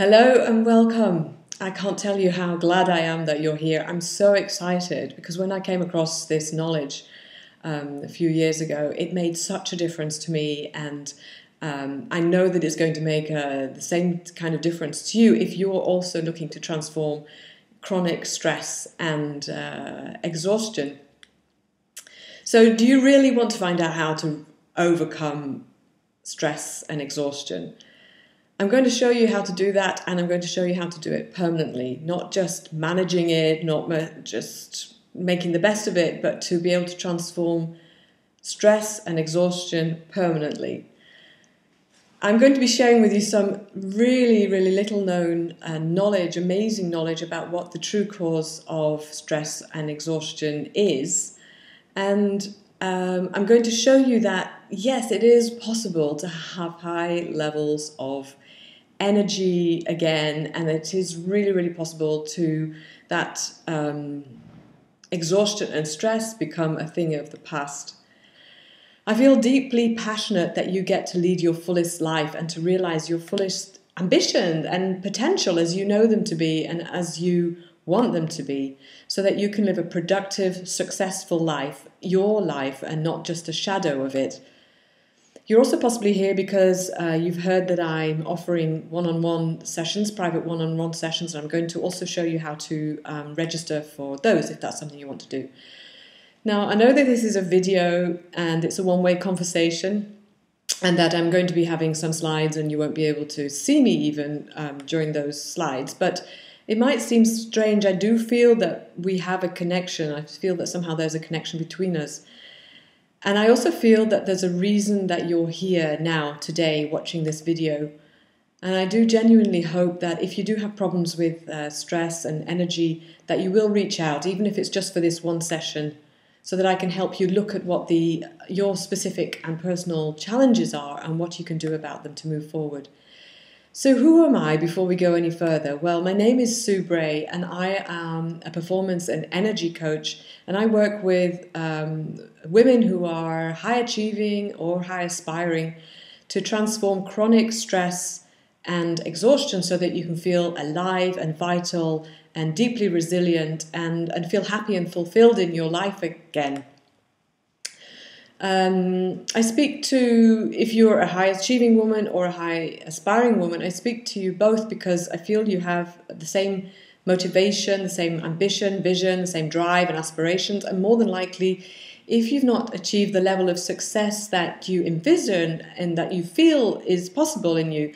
Hello and welcome. I can't tell you how glad I am that you're here. I'm so excited because when I came across this knowledge a few years ago, it made such a difference to me, and I know that it's going to make the same kind of difference to you if you're also looking to transform chronic stress and exhaustion. So, do you really want to find out how to overcome stress and exhaustion? I'm going to show you how to do that, and I'm going to show you how to do it permanently, not just managing it, not just making the best of it, but to be able to transform stress and exhaustion permanently. I'm going to be sharing with you some really little known knowledge, amazing knowledge about what the true cause of stress and exhaustion is. And I'm going to show you that, yes, it is possible to have high levels of energy again, and it is really possible to that exhaustion and stress become a thing of the past. I feel deeply passionate that you get to lead your fullest life and to realize your fullest ambition and potential as you know them to be and as you want them to be, so that you can live a productive, successful life, your life, and not just a shadow of it. You're also possibly here because you've heard that I'm offering one-on-one sessions, private one-on-one sessions, and I'm going to also show you how to register for those if that's something you want to do. Now, I know that this is a video and it's a one-way conversation, and that I'm going to be having some slides and you won't be able to see me even during those slides, but it might seem strange. I do feel that we have a connection. I feel that somehow there's a connection between us. And I also feel that there's a reason that you're here now, today, watching this video. And I do genuinely hope that if you do have problems with stress and energy, that you will reach out, even if it's just for this one session, so that I can help you look at what your specific and personal challenges are and what you can do about them to move forward. So who am I before we go any further? Well, my name is Sue Bray, and I am a performance and energy coach, and I work with women who are high achieving or high aspiring to transform chronic stress and exhaustion so that you can feel alive and vital and deeply resilient and feel happy and fulfilled in your life again. I speak to, if you're a high achieving woman or a high aspiring woman, I speak to you both because I feel you have the same motivation, the same ambition, vision, the same drive and aspirations, and more than likely, if you've not achieved the level of success that you envision and that you feel is possible in you,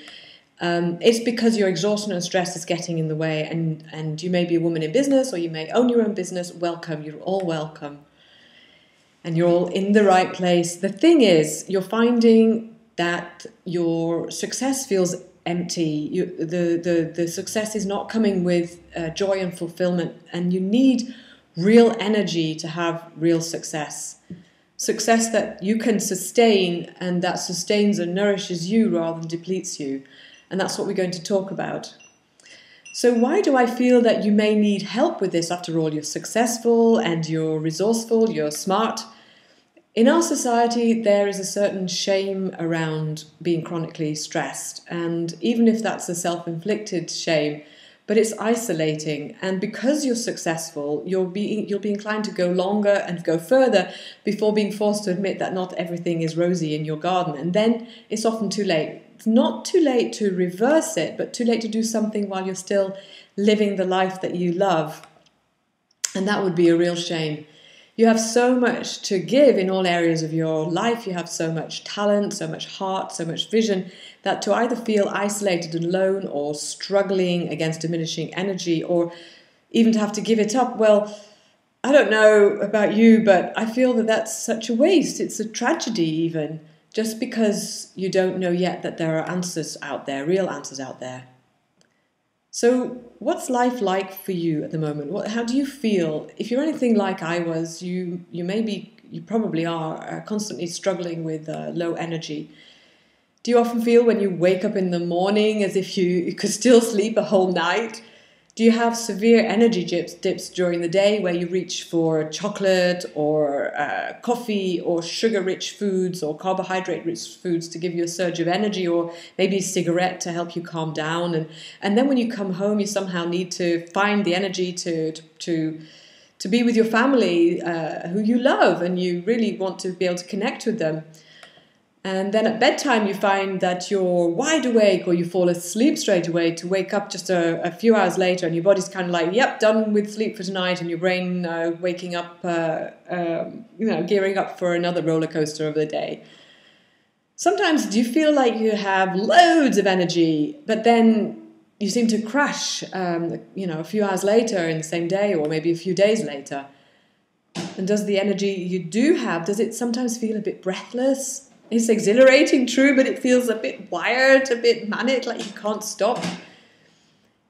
it's because your exhaustion and stress is getting in the way, and you may be a woman in business or you may own your own business. Welcome, you're all welcome. And you're all in the right place. The thing is, you're finding that your success feels empty. The success is not coming with joy and fulfillment, and you need real energy to have real success. Success that you can sustain and that sustains and nourishes you rather than depletes you. And that's what we're going to talk about. So why do I feel that you may need help with this? After all, you're successful and you're resourceful, you're smart. In our society, there is a certain shame around being chronically stressed, and even if that's a self-inflicted shame, but it's isolating. And because you're successful, you'll be inclined to go longer and go further before being forced to admit that not everything is rosy in your garden. And then it's often too late. It's not too late to reverse it, but too late to do something while you're still living the life that you love. And that would be a real shame. You have so much to give in all areas of your life. You have so much talent, so much heart, so much vision, that to either feel isolated and alone or struggling against diminishing energy, or even to have to give it up, well, I don't know about you, but I feel that that's such a waste. It's a tragedy even, just because you don't know yet that there are answers out there, real answers out there. So what's life like for you at the moment? How do you feel? If you're anything like I was, you probably are constantly struggling with low energy. Do you often feel when you wake up in the morning as if you could still sleep a whole night? Do you have severe energy dips during the day where you reach for chocolate or coffee or sugar-rich foods or carbohydrate-rich foods to give you a surge of energy, or maybe a cigarette to help you calm down? And then when you come home, you somehow need to find the energy to be with your family who you love, and you really want to be able to connect with them. And then at bedtime, you find that you're wide awake, or you fall asleep straight away to wake up just a few hours later, and your body's kind of like, yep, done with sleep for tonight, and your brain waking up, gearing up for another roller coaster of the day. Sometimes do you feel like you have loads of energy, but then you seem to crash, a few hours later in the same day, or maybe a few days later? And does the energy you do have, does it sometimes feel a bit breathless? It's exhilarating, true, but it feels a bit wired, a bit manic, like you can't stop.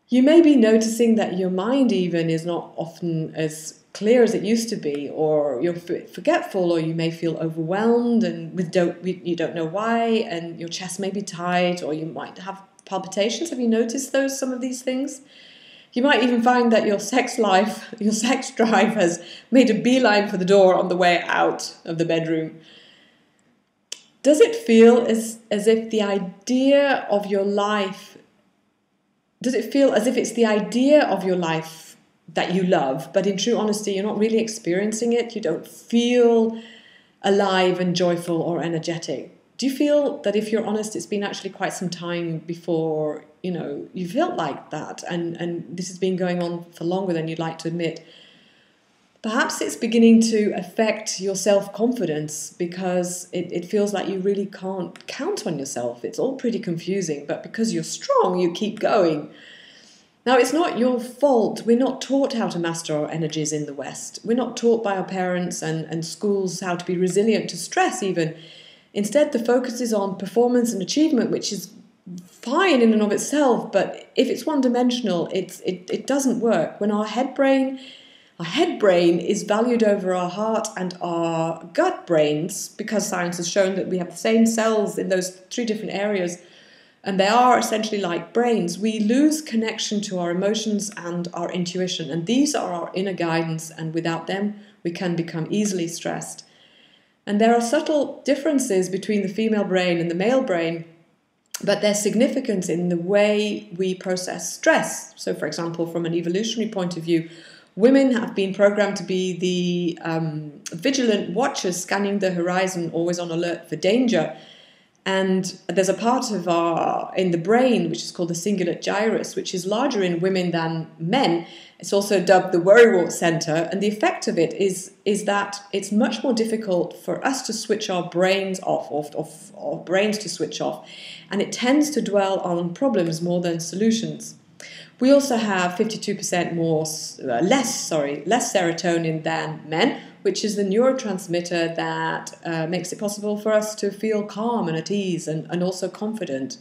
You may be noticing that your mind even is not often as clear as it used to be, or you're forgetful, or you may feel overwhelmed and you don't know why, and your chest may be tight, or you might have palpitations. Have you noticed some of these things? You might even find that your sex drive has made a beeline for the door on the way out of the bedroom. Does it feel as if the idea of your life, does it feel as if it's the idea of your life that you love, but in true honesty, you're not really experiencing it? You don't feel alive and joyful or energetic. Do you feel that, if you're honest, it's been actually quite some time before, you felt like that, and this has been going on for longer than you'd like to admit? Perhaps it's beginning to affect your self-confidence, because it feels like you really can't count on yourself. It's all pretty confusing, but because you're strong, you keep going. Now, it's not your fault. We're not taught how to master our energies in the West. We're not taught by our parents and schools how to be resilient to stress even. Instead, the focus is on performance and achievement, which is fine in and of itself, but if it's one-dimensional, it doesn't work. When our head brain is valued over our heart and our gut brains, because science has shown that we have the same cells in those 3 different areas, and they are essentially like brains, we lose connection to our emotions and our intuition. And these are our inner guidance, and without them, we can become easily stressed. And there are subtle differences between the female brain and the male brain, but there's significance in the way we process stress. So, for example, from an evolutionary point of view, women have been programmed to be the vigilant watchers, scanning the horizon, always on alert for danger. And there's a part in the brain which is called the cingulate gyrus, which is larger in women than men. It's also dubbed the worrywart center, and the effect of it is that it's much more difficult for us to switch our brains off, or brains to switch off, and it tends to dwell on problems more than solutions. We also have 52% less serotonin than men, which is the neurotransmitter that makes it possible for us to feel calm and at ease and also confident.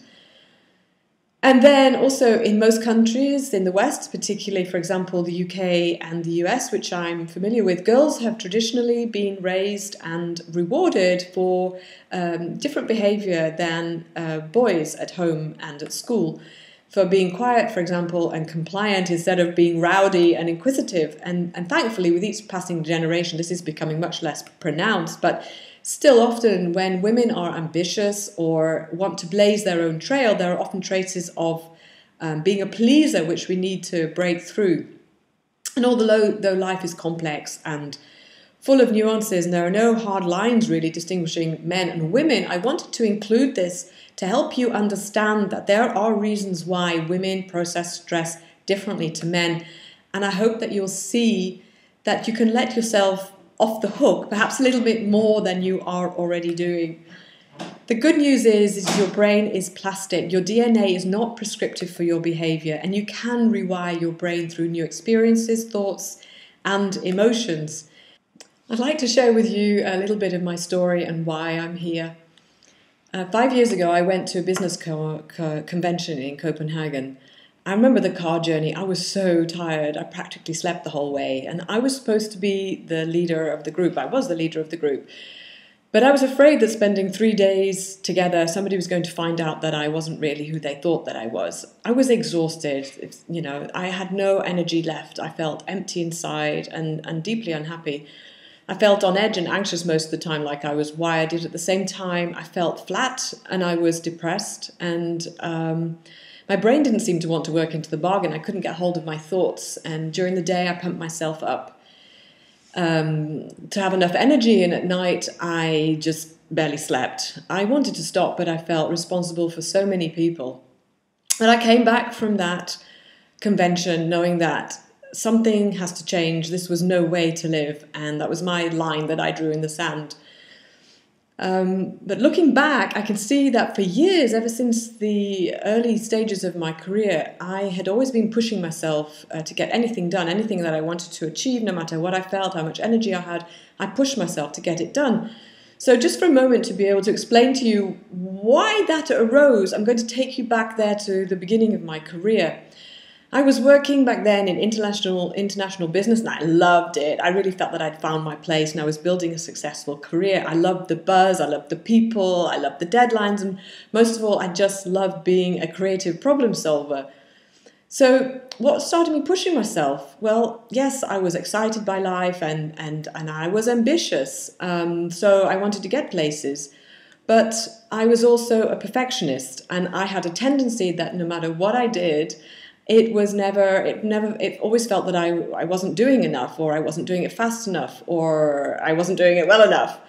And then also in most countries in the West, particularly, for example, the UK and the US, which I'm familiar with, girls have traditionally been raised and rewarded for different behavior than boys at home and at school. For being quiet, for example, and compliant instead of being rowdy and inquisitive. And thankfully, with each passing generation, this is becoming much less pronounced. But still, often when women are ambitious or want to blaze their own trail, there are often traces of being a pleaser, which we need to break through. And although life is complex and full of nuances, and there are no hard lines really distinguishing men and women, I wanted to include this to help you understand that there are reasons why women process stress differently to men. And I hope that you'll see that you can let yourself off the hook, perhaps a little bit more than you are already doing. The good news is your brain is plastic. Your DNA is not prescriptive for your behavior, and you can rewire your brain through new experiences, thoughts, and emotions. I'd like to share with you a little bit of my story and why I'm here. 5 years ago, I went to a business convention in Copenhagen. I remember the car journey. I was so tired. I practically slept the whole way. And I was supposed to be the leader of the group. I was the leader of the group. But I was afraid that spending 3 days together, somebody was going to find out that I wasn't really who they thought that I was. I was exhausted. You know, I had no energy left. I felt empty inside and deeply unhappy. I felt on edge and anxious most of the time, like I was wired. Yet at the same time, I felt flat and I was depressed. And my brain didn't seem to want to work into the bargain. I couldn't get hold of my thoughts. And during the day, I pumped myself up to have enough energy, and at night I just barely slept. I wanted to stop, but I felt responsible for so many people. And I came back from that convention knowing that something has to change. This was no way to live, and that was my line that I drew in the sand. But looking back, I can see that for years, ever since the early stages of my career, I had always been pushing myself to get anything done, anything that I wanted to achieve, no matter what I felt, how much energy I had, I pushed myself to get it done. So just for a moment, to be able to explain to you why that arose, I'm going to take you back there to the beginning of my career. I was working back then in international business, and I loved it. I really felt that I'd found my place and I was building a successful career. I loved the buzz, I loved the people, I loved the deadlines, and most of all, I just loved being a creative problem solver. So what started me pushing myself? Well, yes, I was excited by life and I was ambitious. So I wanted to get places. But I was also a perfectionist, and I had a tendency that no matter what I did, it always felt that I wasn't doing enough, or I wasn't doing it fast enough, or I wasn't doing it well enough.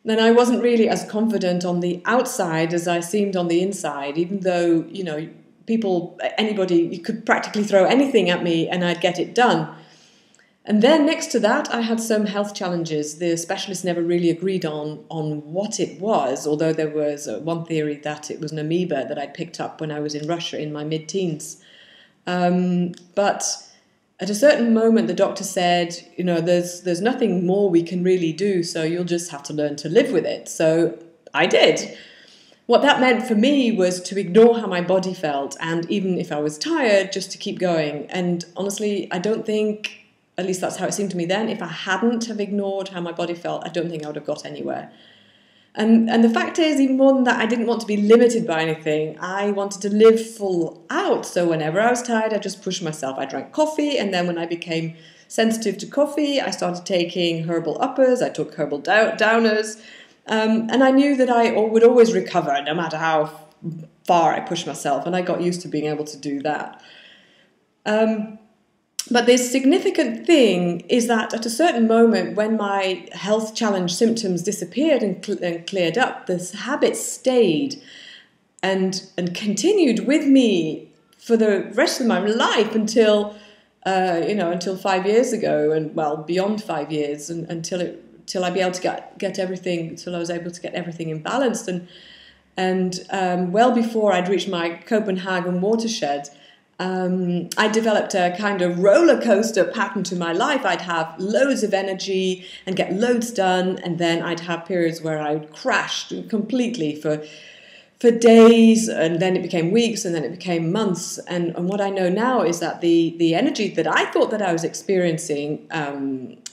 Then I wasn't really as confident on the outside as I seemed on the inside, even though, you know, anybody, you could practically throw anything at me and I'd get it done. And then next to that, I had some health challenges. The specialists never really agreed on what it was, although there was one theory that it was an amoeba that I'd picked up when I was in Russia in my mid-teens. But at a certain moment, the doctor said, you know, there's nothing more we can really do, so you'll just have to learn to live with it. So I did. What that meant for me was to ignore how my body felt, and even if I was tired, just to keep going. And honestly, I don't think, at least that's how it seemed to me then, if I hadn't have ignored how my body felt, I don't think I would have got anywhere. And the fact is, even more than that, I didn't want to be limited by anything. I wanted to live full out. So whenever I was tired, I just pushed myself. I drank coffee, and then when I became sensitive to coffee, I started taking herbal uppers. I took herbal downers. And I knew that I would always recover, no matter how far I pushed myself. And I got used to being able to do that. But the significant thing is that at a certain moment, when my health challenge symptoms disappeared and cleared up, this habit stayed and continued with me for the rest of my life until 5 years ago, and well, beyond 5 years, and until I'd be able to get everything, until I was able to get everything in balance, and well before I'd reached my Copenhagen watershed. I developed a kind of roller coaster pattern to my life. I'd have loads of energy and get loads done, and then I'd have periods where I would crash completely for days, and then it became weeks, and then it became months. And what I know now is that the energy that I thought that I was experiencing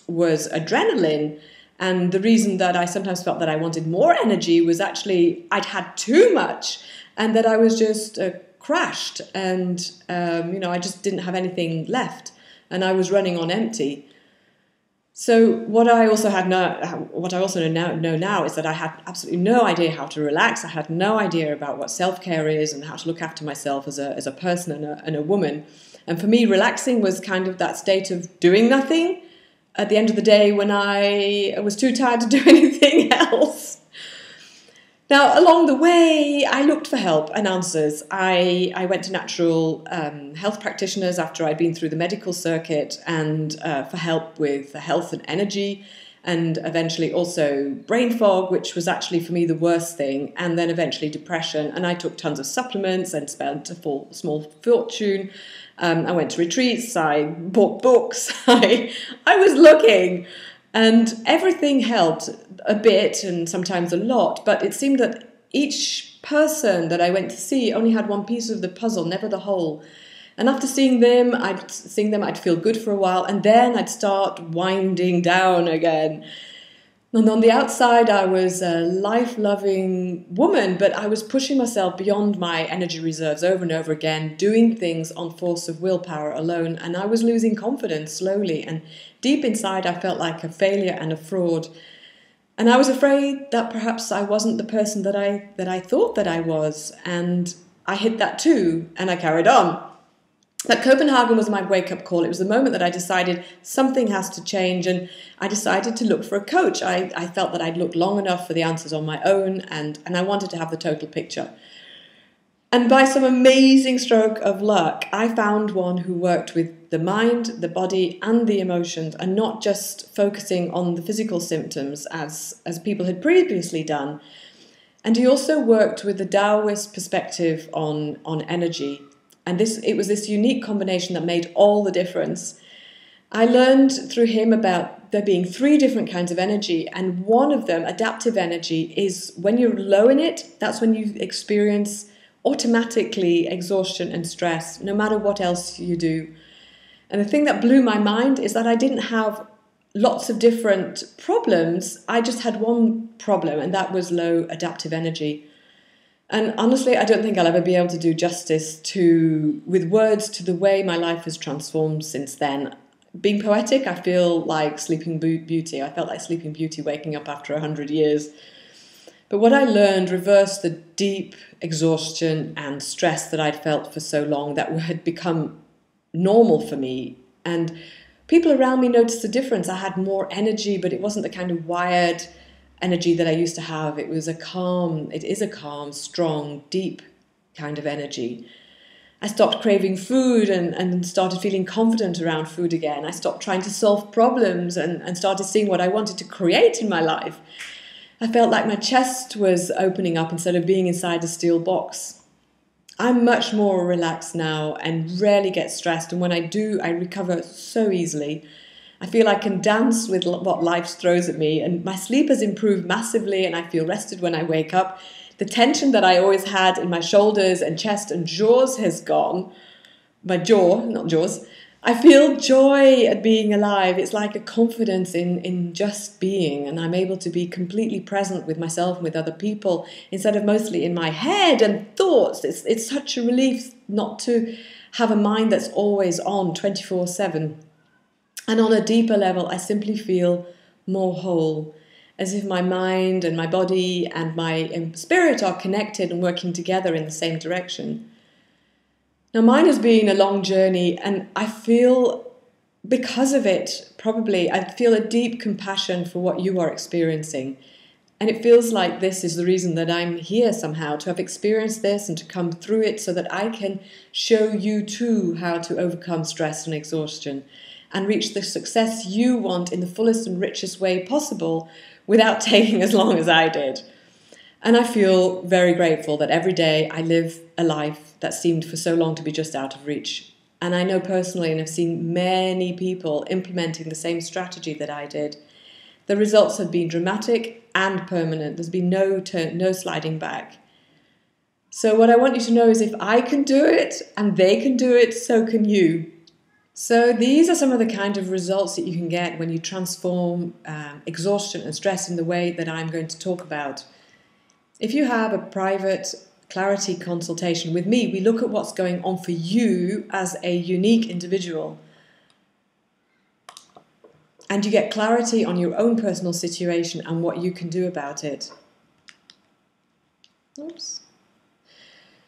was adrenaline, and the reason that I sometimes felt that I wanted more energy was actually I'd had too much, and that I was just crashed, and I just didn't have anything left, and I was running on empty. So what I also know now is that I had absolutely no idea how to relax. I had no idea about what self-care is and how to look after myself as a person and a woman. And for me, relaxing was kind of that state of doing nothing at the end of the day when I was too tired to do anything else. Now, along the way, I looked for help and answers. I went to natural health practitioners after I'd been through the medical circuit, and for help with health and energy, and eventually also brain fog, which was actually for me the worst thing, and then eventually depression. And I took tons of supplements and spent a small fortune. I went to retreats, I bought books, I was looking. And everything helped a bit and sometimes a lot, but it seemed that each person that I went to see only had one piece of the puzzle, never the whole. And after seeing them, I'd feel good for a while, and then I'd start winding down again. And on the outside, I was a life-loving woman, but I was pushing myself beyond my energy reserves over and over again, doing things on force of willpower alone, and I was losing confidence slowly. And deep inside, I felt like a failure and a fraud. And I was afraid that perhaps I wasn't the person that I thought that I was, and I hit that too, and I carried on. But Copenhagen was my wake-up call. It was the moment that I decided something has to change, and I decided to look for a coach. I felt that I'd looked long enough for the answers on my own, and I wanted to have the total picture. And by some amazing stroke of luck, I found one who worked with the mind, the body, and the emotions, and not just focusing on the physical symptoms as people had previously done. And he also worked with the Taoist perspective on energy. And it was this unique combination that made all the difference. I learned through him about there being 3 different kinds of energy, and one of them, adaptive energy, is when you're low in it, that's when you experience automatically exhaustion and stress, no matter what else you do. And the thing that blew my mind is that I didn't have lots of different problems. I just had one problem, and that was low adaptive energy. And honestly, I don't think I'll ever be able to do justice with words to the way my life has transformed since then. Being poetic, I feel like Sleeping Beauty. I felt like Sleeping Beauty waking up after 100 years. But what I learned reversed the deep exhaustion and stress that I'd felt for so long that had become normal for me. And people around me noticed the difference. I had more energy, but it wasn't the kind of wired energy that I used to have. It is a calm, strong, deep kind of energy. I stopped craving food and started feeling confident around food again. I stopped trying to solve problems and started seeing what I wanted to create in my life. I felt like my chest was opening up instead of being inside a steel box. I'm much more relaxed now and rarely get stressed, and when I do, I recover so easily. I feel I can dance with what life throws at me, and my sleep has improved massively, and I feel rested when I wake up. The tension that I always had in my shoulders and chest and jaws has gone. My jaw, not jaws. I feel joy at being alive. It's like a confidence in just being, and I'm able to be completely present with myself and with other people instead of mostly in my head and thoughts. It's such a relief not to have a mind that's always on 24/7. And on a deeper level, I simply feel more whole, as if my mind and my body and my spirit are connected and working together in the same direction. Now, mine has been a long journey, and I feel, because of it, probably, I feel a deep compassion for what you are experiencing. And it feels like this is the reason that I'm here somehow, to have experienced this and to come through it so that I can show you too how to overcome stress and exhaustion and reach the success you want in the fullest and richest way possible without taking as long as I did. And I feel very grateful that every day I live a life that seemed for so long to be just out of reach. And I know personally and have seen many people implementing the same strategy that I did. The results have been dramatic and permanent. There's been no sliding back. So what I want you to know is if I can do it and they can do it, so can you. So these are some of the kind of results that you can get when you transform exhaustion and stress in the way that I'm going to talk about. If you have a private clarity consultation with me, we look at what's going on for you as a unique individual. And you get clarity on your own personal situation and what you can do about it. Oops.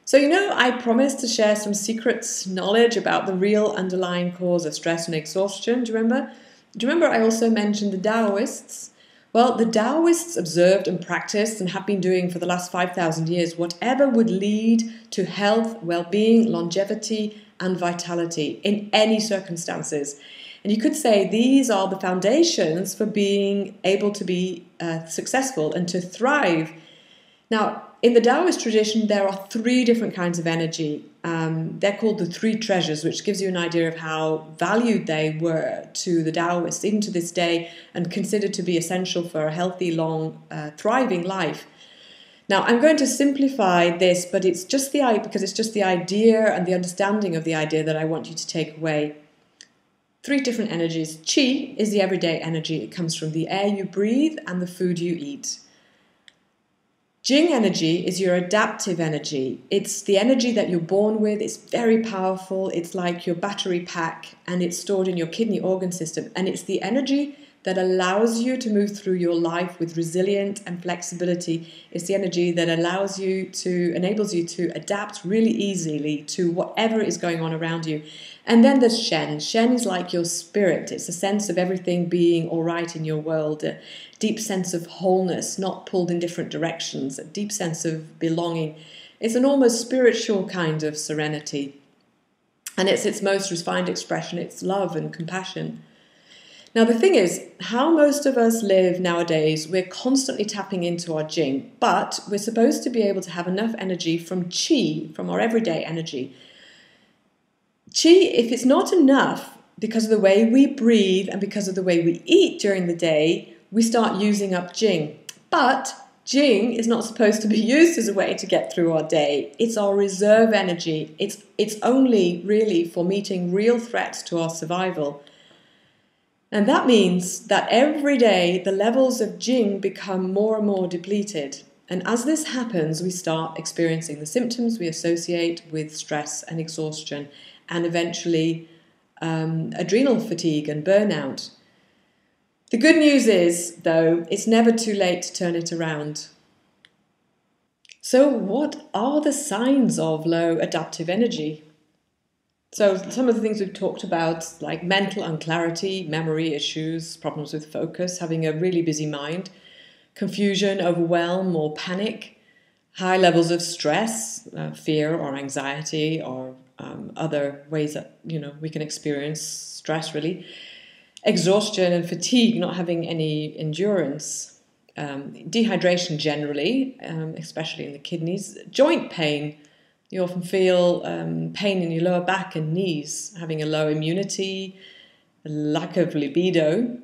So, I promised to share some secrets, knowledge about the real underlying cause of stress and exhaustion. Do you remember? Do you remember I also mentioned the Taoists? Well, the Taoists observed and practiced and have been doing for the last 5,000 years whatever would lead to health, well-being, longevity, and vitality in any circumstances. And you could say these are the foundations for being able to be successful and to thrive. Now, in the Taoist tradition, there are 3 different kinds of energy. They're called the 3 treasures, which gives you an idea of how valued they were to the Taoists, even to this day, and considered to be essential for a healthy, long, thriving life. Now, I'm going to simplify this, but because it's just the idea and the understanding of the idea that I want you to take away. Three different energies. Qi is the everyday energy. It comes from the air you breathe and the food you eat. Jing energy is your adaptive energy. It's the energy that you're born with. It's very powerful. It's like your battery pack, and it's stored in your kidney organ system. And it's the energy that allows you to move through your life with resilience and flexibility. It's the energy that enables you to adapt really easily to whatever is going on around you. And then there's Shen. Shen is like your spirit. It's a sense of everything being all right in your world, a deep sense of wholeness, not pulled in different directions, a deep sense of belonging. It's an almost spiritual kind of serenity. And it's its most refined expression. It's love and compassion. Now, the thing is, how most of us live nowadays, we're constantly tapping into our Jing, but we're supposed to be able to have enough energy from Qi, from our everyday energy. Qi, if it's not enough, because of the way we breathe and because of the way we eat during the day, we start using up Jing. But Jing is not supposed to be used as a way to get through our day. It's our reserve energy. It's only really for meeting real threats to our survival. And that means that every day the levels of Jing become more and more depleted. And as this happens, we start experiencing the symptoms we associate with stress and exhaustion, and eventually adrenal fatigue and burnout. The good news is, though, it's never too late to turn it around. So what are the signs of low adaptive energy? So some of the things we've talked about, like mental unclarity, memory issues, problems with focus, having a really busy mind, confusion, overwhelm or panic, high levels of stress, fear or anxiety, or other ways that we can experience stress, really. Exhaustion and fatigue, not having any endurance. Dehydration generally, especially in the kidneys. Joint pain. You often feel pain in your lower back and knees, having a low immunity, a lack of libido,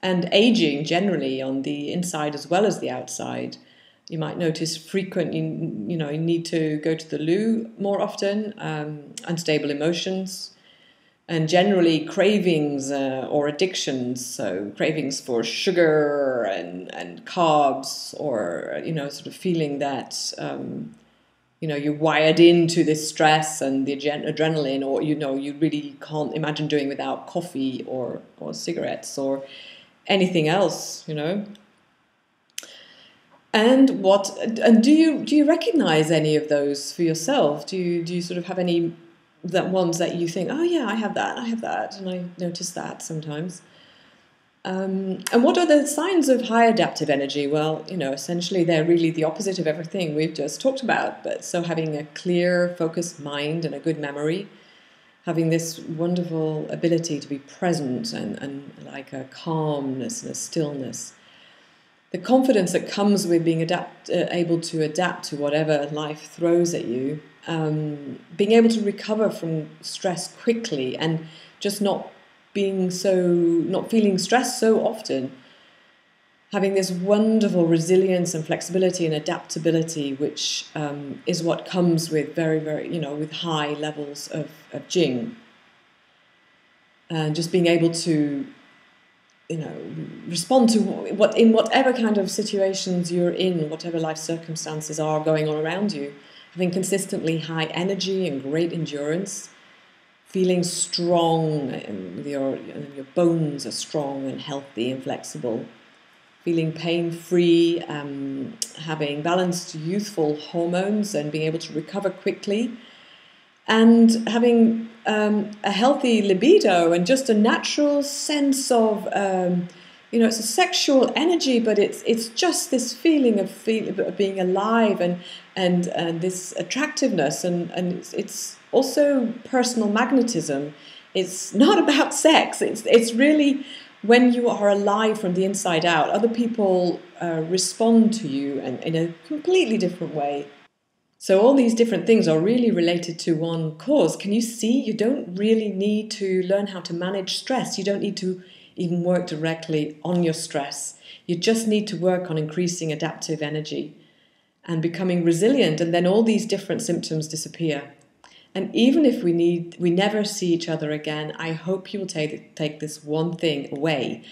and aging generally on the inside as well as the outside. You might notice frequently, you need to go to the loo more often, unstable emotions, and generally cravings or addictions. So cravings for sugar and carbs, or, sort of feeling that you're wired into this stress and the adrenaline, or, you really can't imagine doing without coffee or cigarettes or anything else, And do you recognize any of those for yourself? Do you sort of have any ones that you think, oh yeah, I have that, and I notice that sometimes. And what are the signs of high adaptive energy? Well, essentially they're really the opposite of everything we've just talked about. But so having a clear, focused mind and a good memory, having this wonderful ability to be present and like a calmness and a stillness. The confidence that comes with being able to adapt to whatever life throws at you, being able to recover from stress quickly and just not feeling stressed so often, having this wonderful resilience and flexibility and adaptability, which is what comes with very, very, with high levels of Jing. And just being able to, respond to in whatever kind of situations you're in, whatever life circumstances are going on around you, having consistently high energy and great endurance, feeling strong, and your bones are strong and healthy and flexible, feeling pain-free, having balanced youthful hormones and being able to recover quickly, and having a healthy libido and just a natural sense of, it's a sexual energy, but it's just this feeling of being alive and this attractiveness, and it's also personal magnetism. It's not about sex. It's really when you are alive from the inside out. Other people respond to you and in a completely different way. So all these different things are really related to one cause. Can you see? You don't really need to learn how to manage stress. You don't need to even work directly on your stress. You just need to work on increasing adaptive energy and becoming resilient, and then all these different symptoms disappear. And even if we never see each other again, I hope you will take this one thing away.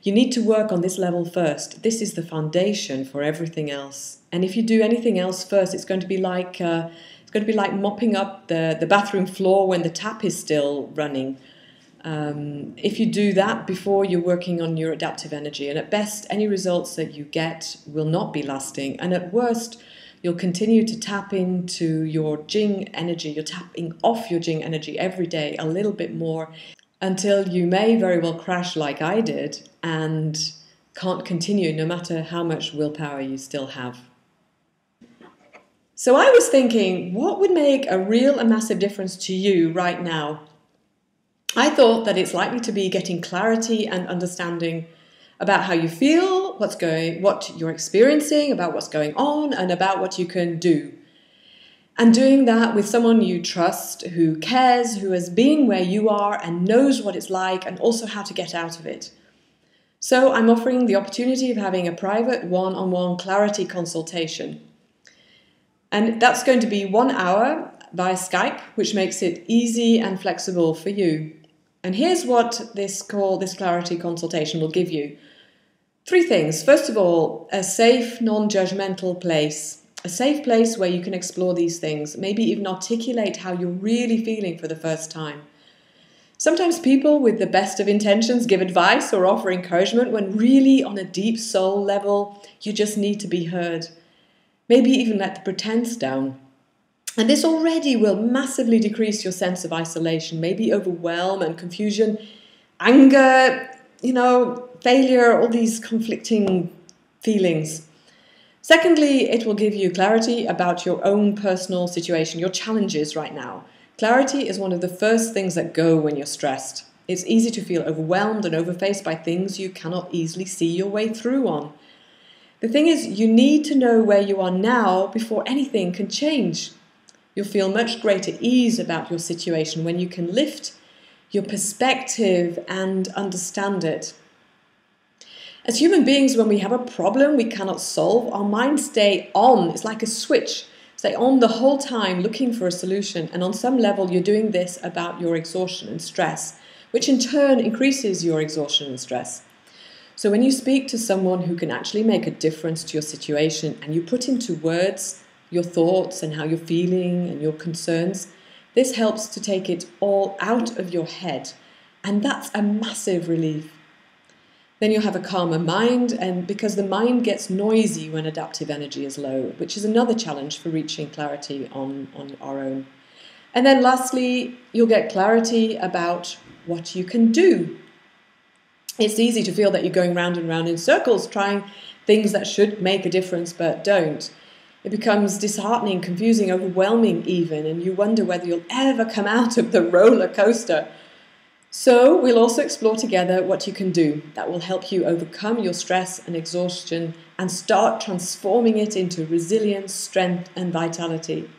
You need to work on this level first. This is the foundation for everything else. And if you do anything else first, it's going to be like mopping up the bathroom floor when the tap is still running. If you do that before you're working on your adaptive energy, and at best, any results that you get will not be lasting, and at worst, you'll continue to tap into your Jing energy. You're tapping off your Jing energy every day a little bit more until you may very well crash like I did and can't continue no matter how much willpower you still have. So I was thinking, what would make a real and massive difference to you right now? I thought that it's likely to be getting clarity and understanding about how you feel, what you're experiencing, about what's going on, and about what you can do. And doing that with someone you trust, who cares, who has been where you are and knows what it's like and also how to get out of it. So I'm offering the opportunity of having a private one-on-one clarity consultation. And that's going to be 1 hour via Skype, which makes it easy and flexible for you. And here's what this clarity consultation will give you. 3 things. First of all, a safe, non-judgmental place. A safe place where you can explore these things, maybe even articulate how you're really feeling for the first time. Sometimes people with the best of intentions give advice or offer encouragement when really on a deep soul level, you just need to be heard. Maybe even let the pretense down. And this already will massively decrease your sense of isolation, maybe overwhelm and confusion, anger, failure, all these conflicting feelings. Secondly, it will give you clarity about your own personal situation, your challenges right now. Clarity is one of the first things that go when you're stressed. It's easy to feel overwhelmed and overfaced by things you cannot easily see your way through on. The thing is, you need to know where you are now before anything can change. You'll feel much greater ease about your situation when you can lift your perspective and understand it. As human beings, when we have a problem we cannot solve, our minds stay on. It's like a switch. Stay on the whole time looking for a solution. And on some level, you're doing this about your exhaustion and stress, which in turn increases your exhaustion and stress. So when you speak to someone who can actually make a difference to your situation and you put into words your thoughts and how you're feeling and your concerns, this helps to take it all out of your head. And that's a massive relief. Then you'll have a calmer mind, and because the mind gets noisy when adaptive energy is low, which is another challenge for reaching clarity on our own. And then lastly, you'll get clarity about what you can do. It's easy to feel that you're going round and round in circles, trying things that should make a difference but don't. It becomes disheartening, confusing, overwhelming even, and you wonder whether you'll ever come out of the roller coaster. So we'll also explore together what you can do that will help you overcome your stress and exhaustion and start transforming it into resilience, strength, and vitality.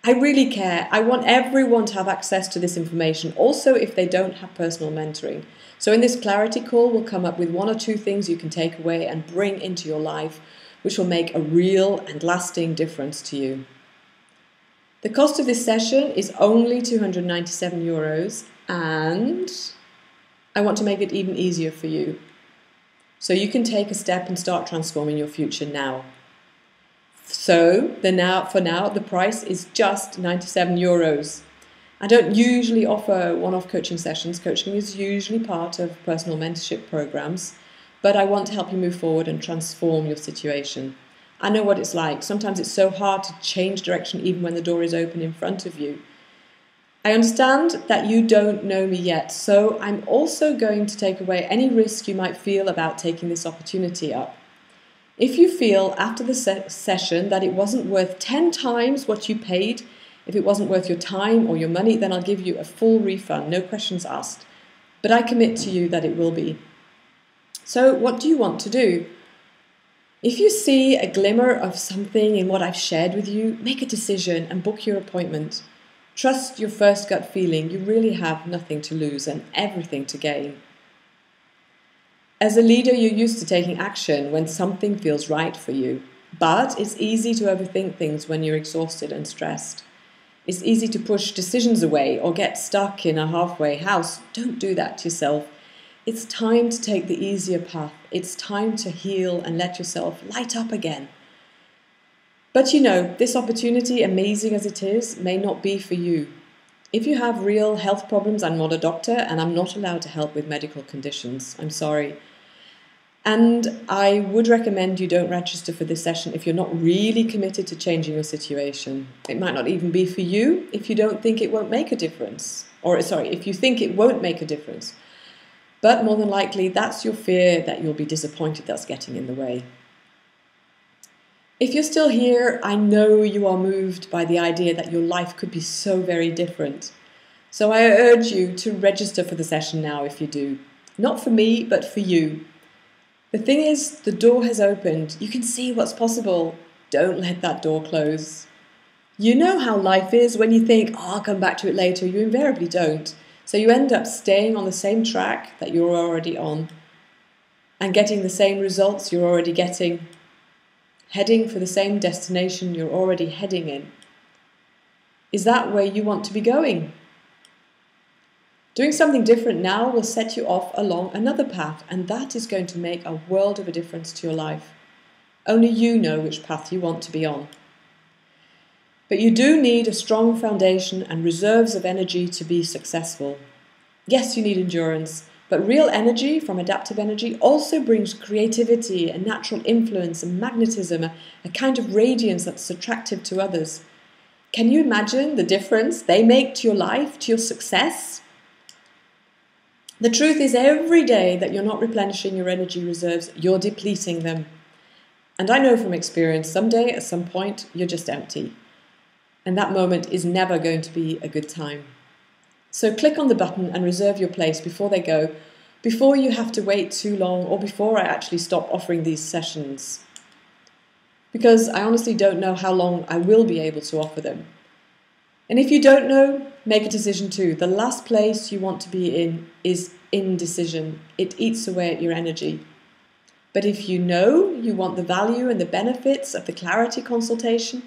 I really care. I want everyone to have access to this information, also if they don't have personal mentoring. So in this clarity call, we'll come up with 1 or 2 things you can take away and bring into your life, which will make a real and lasting difference to you. The cost of this session is only €297, and I want to make it even easier for you. So you can take a step and start transforming your future now. So for now, the price is just €97. I don't usually offer one-off coaching sessions. Coaching is usually part of personal mentorship programs, but I want to help you move forward and transform your situation. I know what it's like. Sometimes it's so hard to change direction even when the door is open in front of you. I understand that you don't know me yet, so I'm also going to take away any risk you might feel about taking this opportunity up. If you feel after the session that it wasn't worth 10 times what you paid, if it wasn't worth your time or your money, then I'll give you a full refund, no questions asked. But I commit to you that it will be. So what do you want to do? If you see a glimmer of something in what I've shared with you, make a decision and book your appointment. Trust your first gut feeling. You really have nothing to lose and everything to gain. As a leader, you're used to taking action when something feels right for you. But it's easy to overthink things when you're exhausted and stressed. It's easy to push decisions away or get stuck in a halfway house. Don't do that to yourself. It's time to take the easier path. It's time to heal and let yourself light up again. But this opportunity, amazing as it is, may not be for you. If you have real health problems, I'm not a doctor and I'm not allowed to help with medical conditions. I'm sorry. And I would recommend you don't register for this session if you're not really committed to changing your situation. It might not even be for you if you don't think it won't make a difference. If you think it won't make a difference. But more than likely, that's your fear that you'll be disappointed that's getting in the way. If you're still here, I know you are moved by the idea that your life could be so very different. So I urge you to register for the session now if you do. Not for me, but for you. The thing is, the door has opened. You can see what's possible. Don't let that door close. You know how life is when you think, I'll come back to it later. You invariably don't. So you end up staying on the same track that you're already on and getting the same results you're already getting. Heading for the same destination you're already heading in. Is that where you want to be going? Doing something different now will set you off along another path, and that is going to make a world of a difference to your life. Only you know which path you want to be on. But you do need a strong foundation and reserves of energy to be successful. Yes, you need endurance. But real energy from adaptive energy also brings creativity, a natural influence, and magnetism, a kind of radiance that's attractive to others. Can you imagine the difference they make to your life, to your success? The truth is, every day that you're not replenishing your energy reserves, you're depleting them. And I know from experience, someday, at some point, you're just empty. And that moment is never going to be a good time. So click on the button and reserve your place before they go, before you have to wait too long, or before I actually stop offering these sessions. Because I honestly don't know how long I will be able to offer them. And if you don't know, make a decision too. The last place you want to be in is indecision. It eats away at your energy. But if you know you want the value and the benefits of the clarity consultation,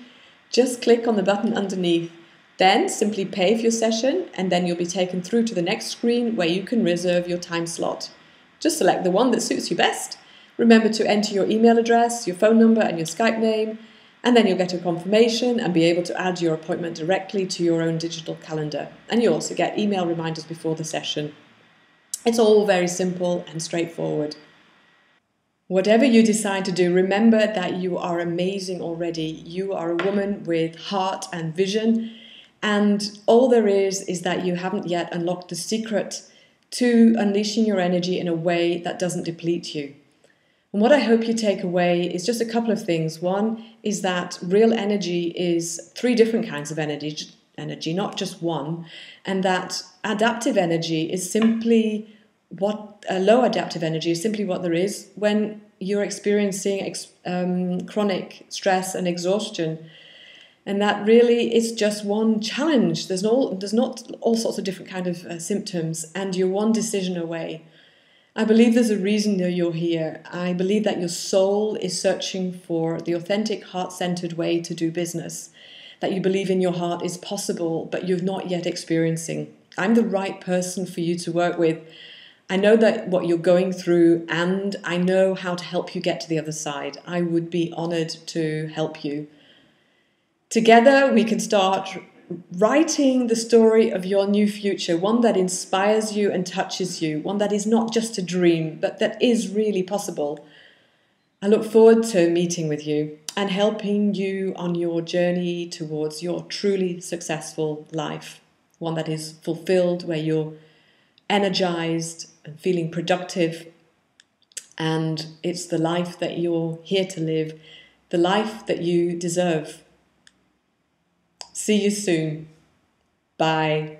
just click on the button underneath. Then simply pay for your session, and then you'll be taken through to the next screen where you can reserve your time slot. Just select the one that suits you best. Remember to enter your email address, your phone number and your Skype name, and then you'll get a confirmation and be able to add your appointment directly to your own digital calendar. And you also get email reminders before the session. It's all very simple and straightforward. Whatever you decide to do, remember that you are amazing already. You are a woman with heart and vision. And all there is that you haven't yet unlocked the secret to unleashing your energy in a way that doesn't deplete you. And what I hope you take away is just a couple of things. One is that real energy is 3 different kinds of energy, not just one. And that adaptive energy is simply low adaptive energy is simply what there is when you're experiencing chronic stress and exhaustion. And that really is just one challenge. There's not all sorts of different kind of symptoms, and you're one decision away. I believe there's a reason that you're here. I believe that your soul is searching for the authentic, heart-centered way to do business, that you believe in your heart is possible, but you're not yet experiencing. I'm the right person for you to work with. I know that what you're going through, and I know how to help you get to the other side. I would be honored to help you. Together, we can start writing the story of your new future, one that inspires you and touches you, one that is not just a dream, but that is really possible. I look forward to meeting with you and helping you on your journey towards your truly successful life, one that is fulfilled, where you're energized and feeling productive, and it's the life that you're here to live, the life that you deserve. See you soon. Bye.